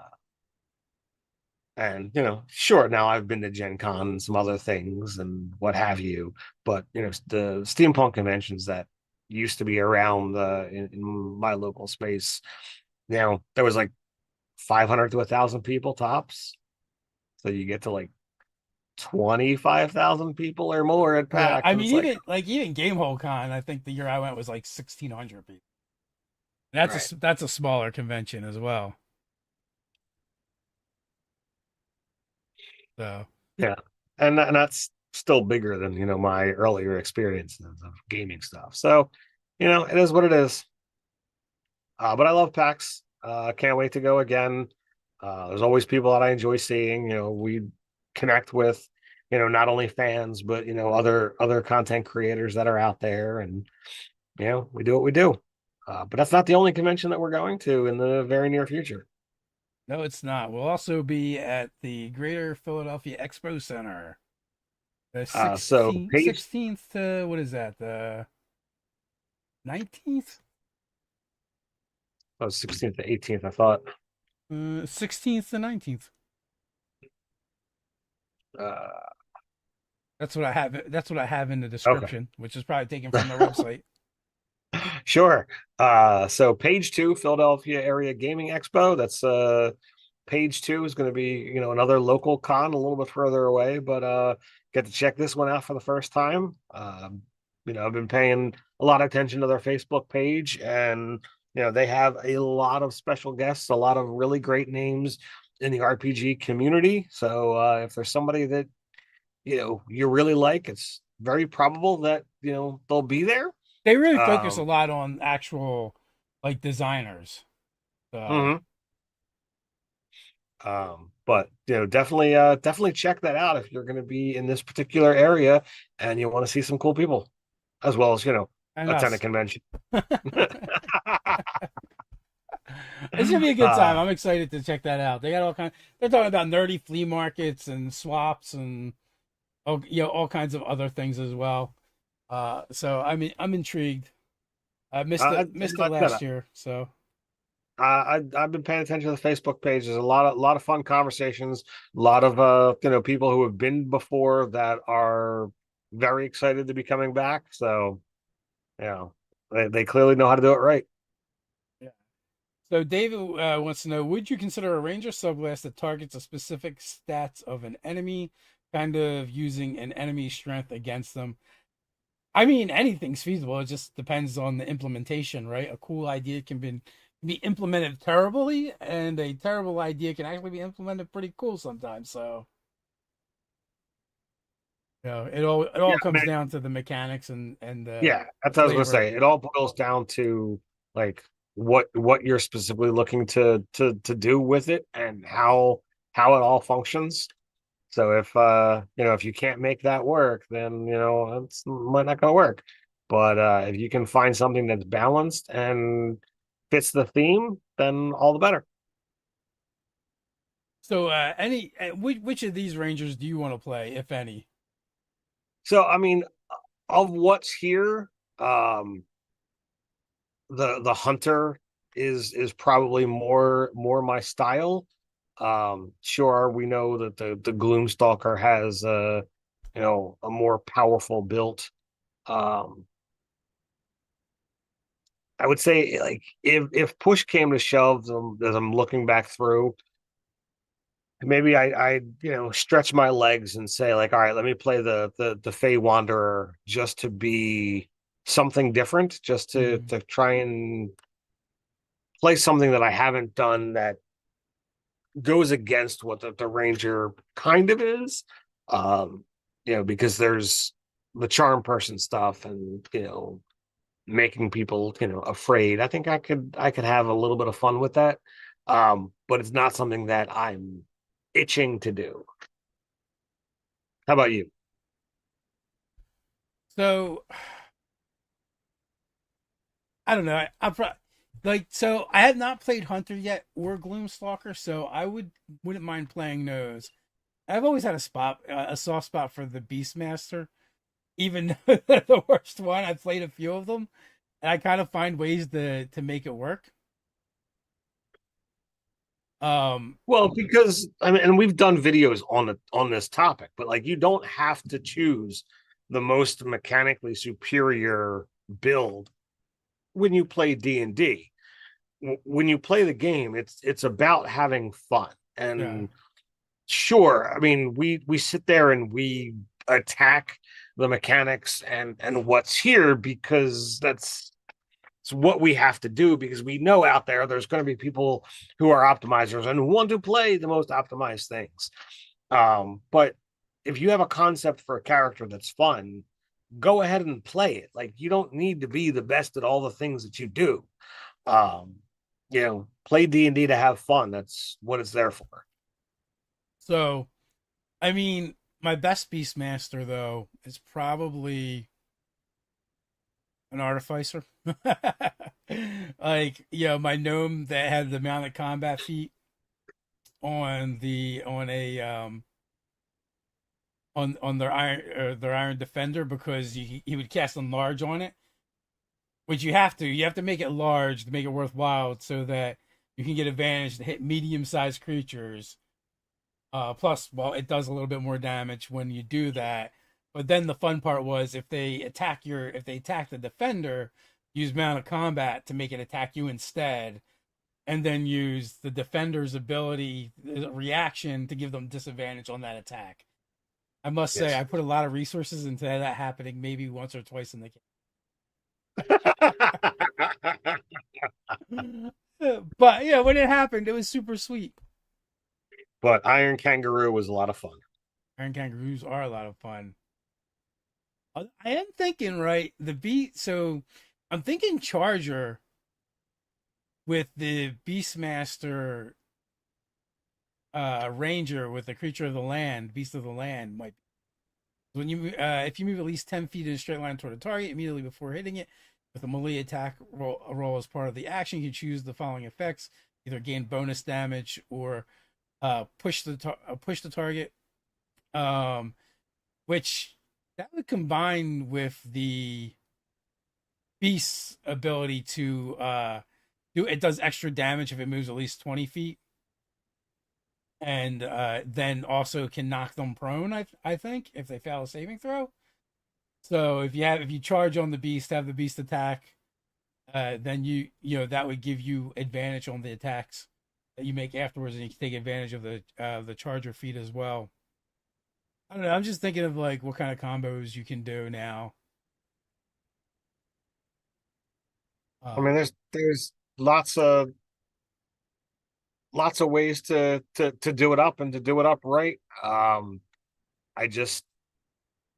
And sure, now I've been to Gen Con and some other things and what have you, but the steampunk conventions that used to be around in my local space, there was like 500 to 1,000 people tops. So you get to like 25,000 people or more at Yeah. PAX, I and mean, it's like, even Gamehole Con, I think the year I went was like 1,600 people. That's right, that's a smaller convention as well. So yeah, and that's still bigger than my earlier experiences of gaming stuff. So it is what it is. But I love PAX. Can't wait to go again. There's always people that I enjoy seeing. We connect with, not only fans, but other content creators that are out there, and we do what we do. But that's not the only convention that we're going to in the very near future. no, it's not. We'll also be at the Greater Philadelphia Expo Center. The So 16th to what is that? The 19th? 16th to 18th, I thought. 16th to 19th. Uh, That's what I have. That's what I have in the okay. description, which is probably taken from their website. Sure. So page two, Philadelphia Area Gaming Expo. That's page two is going to be, another local con a little bit further away, but get to check this one out for the first time. I've been paying a lot of attention to their Facebook page, and they have a lot of special guests, a lot of really great names in the RPG community. So if there's somebody that you really like, it's very probable that they'll be there. They really focus a Um, lot on actual like designers. So mhm. But definitely check that out if you're going to be in this particular area and you want to see some cool people, as well as and attend a us. convention. It's gonna be a good time. uh, I'm excited to check that out. They got all kind. They're talking about nerdy flea markets and swaps and all kinds of other things as well. So I mean, I'm intrigued. I missed it like I said, last year, so I've been paying attention to the Facebook page. There's a lot of fun conversations, a lot of people who have been before that are very excited to be coming back. So you know they clearly know how to do it right. yeah. So David wants to know: would you consider a ranger subclass that targets a specific stats of an enemy, kind of using an enemy's strength against them? I mean, anything's feasible. It just depends on the implementation, right? A cool idea can be implemented terribly, and a terrible idea can actually be implemented pretty cool sometimes. So, It all Yeah, comes down to the mechanics and yeah, the that's what I was gonna flavor. say. It all boils down to like what you're specifically looking to do with it and how it all functions. So if if you can't make that work, then it's might not gonna work. But if you can find something that's balanced and fits the theme, then all the better. So, which of these rangers do you want to play, if any? So I mean, of what's here, um, the hunter is probably more my style. Sure, we know that the Gloom Stalker has a more powerful build. Um, I would say like if push came to shove, as I'm looking back through, maybe I stretch my legs and say like, all right, let me play the Fey Wanderer just to be something different, just to Mm. try and play something that I haven't done that goes against what the Ranger kind of is. Um, because there's the charm person stuff and making people afraid. I think I could have a little bit of fun with that. But it's not something that I'm itching to do. How about you? So, I don't know. I have not played Hunter yet or Gloom Stalker, so wouldn't mind playing those. I've always had a soft spot for the Beastmaster, even though they're the worst one. I've played a few of them, and I kind of find ways to make it work. Um, Well, because I mean, and we've done videos on this topic, but like you don't have to choose the most mechanically superior build when you play D&D. When you play the game, it's about having fun. yeah. And sure, I mean, we sit there and we attack the mechanics and what's here because that's it's what we have to do because we know out there's going to be people who are optimizers and who want to play the most optimized things. But if you have a concept for a character that's fun, go ahead and play it. Like you don't need to be the best at all the things that you do. Um, play D&D to have fun. That's what it's there for. So, I mean, my best Beastmaster though is probably an artificer. Like, my gnome that had the mounted combat feat on their iron defender, because he would cast enlarge on it, which you have to make it large to make it worthwhile so that you can get advantage to hit medium sized creatures. Plus, well, it does a little bit more damage when you do that. But then the fun part was if they attack the defender, use mounted combat to make it attack you instead, and then use the defender's ability reaction to give them disadvantage on that attack. I must say, Yes. I put a lot of resources into that happening maybe once or twice in the game. But yeah, when it happened, it was super sweet. But Iron Kangaroo was a lot of fun. Iron kangaroos are a lot of fun. I am thinking, right, the beat. So I'm thinking Charger with the Beastmaster Ranger with the creature of the land, Beast of the Land might. If you move at least 10 feet in a straight line toward a target immediately before hitting it with a melee attack roll as part of the action, you can choose the following effects: either gain bonus damage or push the target. Um, which that would combine with the Beast's ability to do it does extra damage if it moves at least 20 feet, and then also can knock them prone. I think if they fail a saving throw. So if you charge on the beast, have the beast attack, then that would give you advantage on the attacks that you make afterwards, and you can take advantage of the charger feat as well. I don't know. I'm just thinking of like what kind of combos you can do now. I mean, Um, there's lots of ways to do it up and to do it up right. I just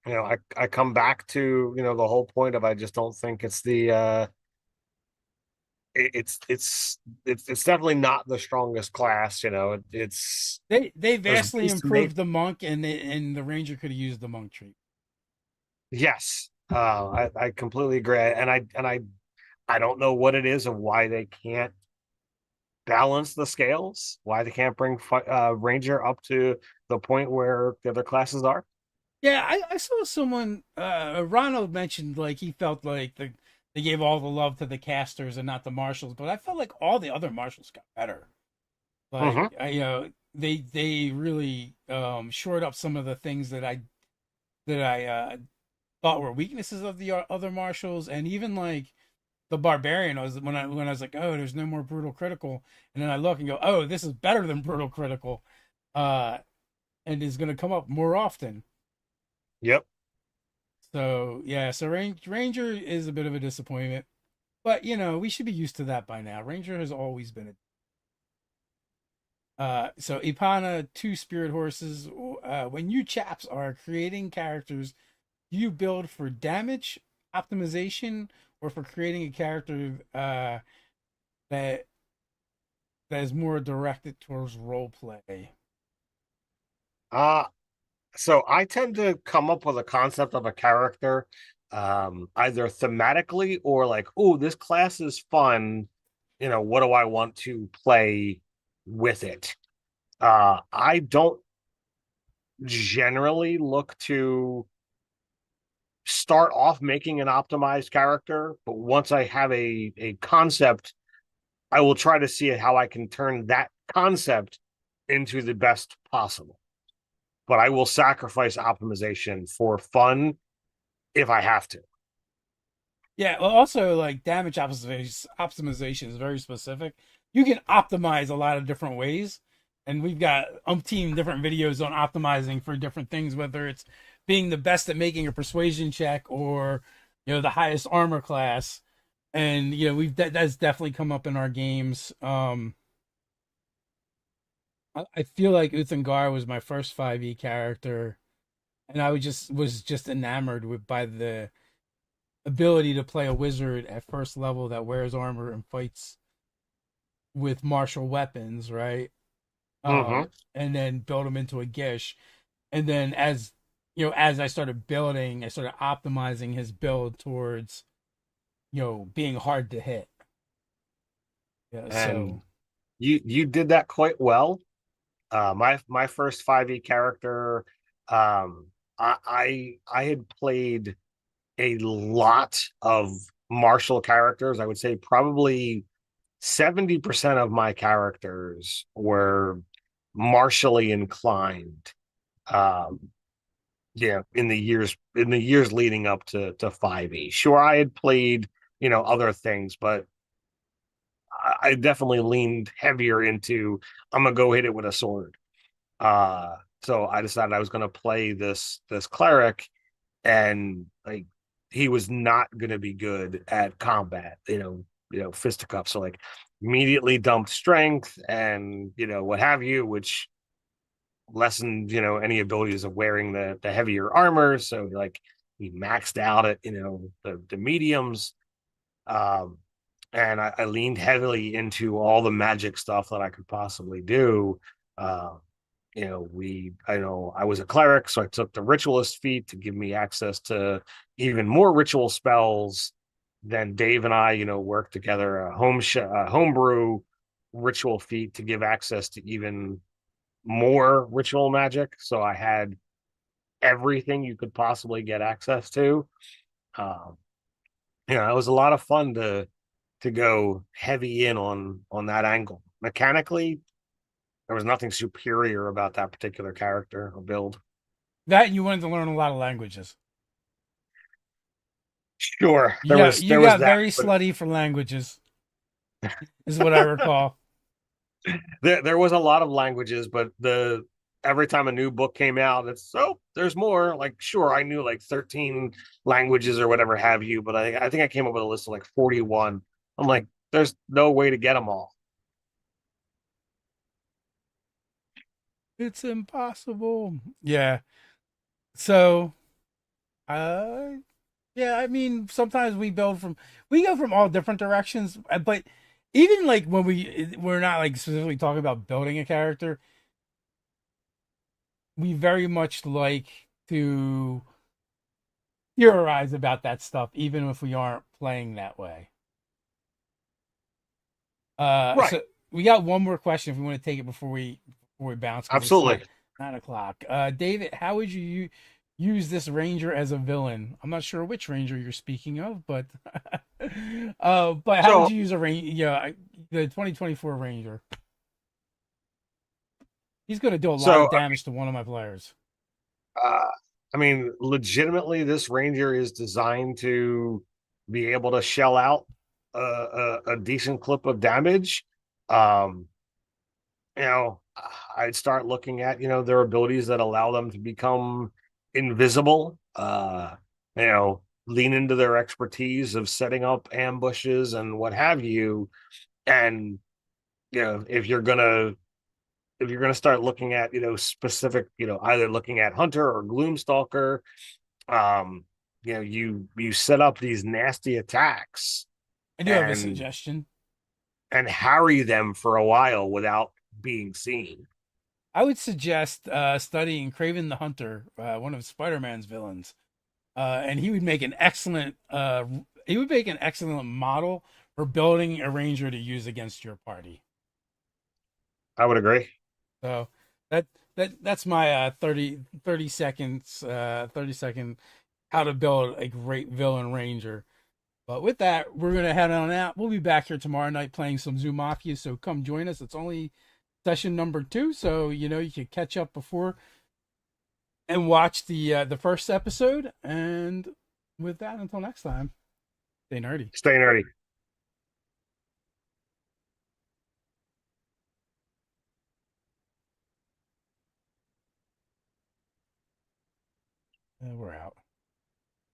I come back to, the whole point of I just don't think it's it's definitely not the strongest class. It's They there's vastly ways to make. improved the monk, and the ranger could have used the monk tree. Yes, I completely agree, and I don't know what it is of why they can't balance the scales, why they can't bring Ranger up to the point where the other classes are. Yeah, I saw someone. Ronald mentioned like he felt like they gave all the love to the casters and not the marshals, but I felt like all the other marshals got better. Like Hmm. they really shored up some of the things that I thought were weaknesses of the other marshals, and even like the barbarian. I was when I was like, oh, there's no more brutal critical, and then I look and go, oh, this is better than brutal critical, uh, and is going to come up more often. Yep. So yeah, so Ranger is a bit of a disappointment, but we should be used to that by now. Ranger has always been a so Ipana, two spirit horses. When you chaps are creating characters, do you build for damage optimization or for creating a character that that is more directed towards role play? Uh so I tend to come up with a concept of a character, either thematically or like, oh, this class is fun. What do I want to play with it? I don't generally look to start off making an optimized character, but once I have a concept, I will try to see how I can turn that concept into the best possible. But I will sacrifice optimization for fun if I have to. Yeah, well, also like damage optimization is very specific. You can optimize a lot of different ways, and we've got umpteen different videos on optimizing for different things, whether it's being the best at making a persuasion check or the highest armor class. And that's definitely come up in our games. I feel like Uthengar was my first 5e character, and I was just enamored by the ability to play a wizard at first level that wears armor and fights with martial weapons, right? Mm-hmm. And then build him into a gish. And then as I started building, I started optimizing his build towards being hard to hit. Yeah, And so you did that quite well. My first 5e character, I had played a lot of martial characters. I would say probably 70% of my characters were martially inclined. Um, yeah, in the years leading up to 5e. Sure, I had played, other things, but I definitely leaned heavier into I'm gonna go hit it with a sword. So I decided I was gonna play this cleric, and like he was not gonna be good at combat, fisticuffs. So like immediately dumped strength and what have you, which lessened any abilities of wearing the heavier armor. So like he maxed out at the mediums. Um, and I leaned heavily into all the magic stuff that I could possibly do. Uh, I know I was a cleric, so I took the ritualist feat to give me access to even more ritual spells. Then Dave and I, worked together a homebrew ritual feat to give access to even more ritual magic. So I had everything you could possibly get access to. Um, it was a lot of fun to go heavy in on that angle. Mechanically, there was nothing superior about that particular character or build. that and you wanted to learn a lot of languages. Sure, You there got was you there was got that, very but slutty for languages, is what I recall. there was a lot of languages, but the every time a new book came out, it's there's more. Like, sure, I knew like 13 languages or whatever have you, but I think I came up with a list of like 41. I'm like, there's no way to get them all. It's impossible. Yeah. So Uh, yeah, I mean, sometimes we go from all different directions, but even like when we're not like specifically talking about building a character, we very much like to theorize about that stuff, even if we aren't playing that way. Right. So we got one more question if we want to take it before we bounce because it's Absolutely. 9 o'clock. David, how would you use this ranger as a villain? I'm not sure which ranger you're speaking of, but but how would So you use a ranger? Yeah, the 2024 ranger. He's going to do a lot so of damage to one of my players. uh I mean, legitimately, this ranger is designed to be able to shell out a decent clip of damage. Um, you know, I'd start looking at, their abilities that allow them to become invisible, lean into their expertise of setting up ambushes and what have you. And, if you're gonna start looking at, specific, either looking at Hunter or Gloom Stalker, um, you set up these nasty attacks I do have a and suggestion. harry them for a while without being seen. I would suggest studying Craven the Hunter, one of Spider-Man's villains, and he would make an excellent model for building a ranger to use against your party. I would agree. So that that's my 30 seconds 30-second how to build a great villain ranger. But with that, we're gonna head on out. We'll be back here tomorrow night playing some Zoo Mafia, so come join us. It's only session number 2, so you can catch up before and watch the first episode. And with that, until next time, stay nerdy. Stay nerdy. We're out.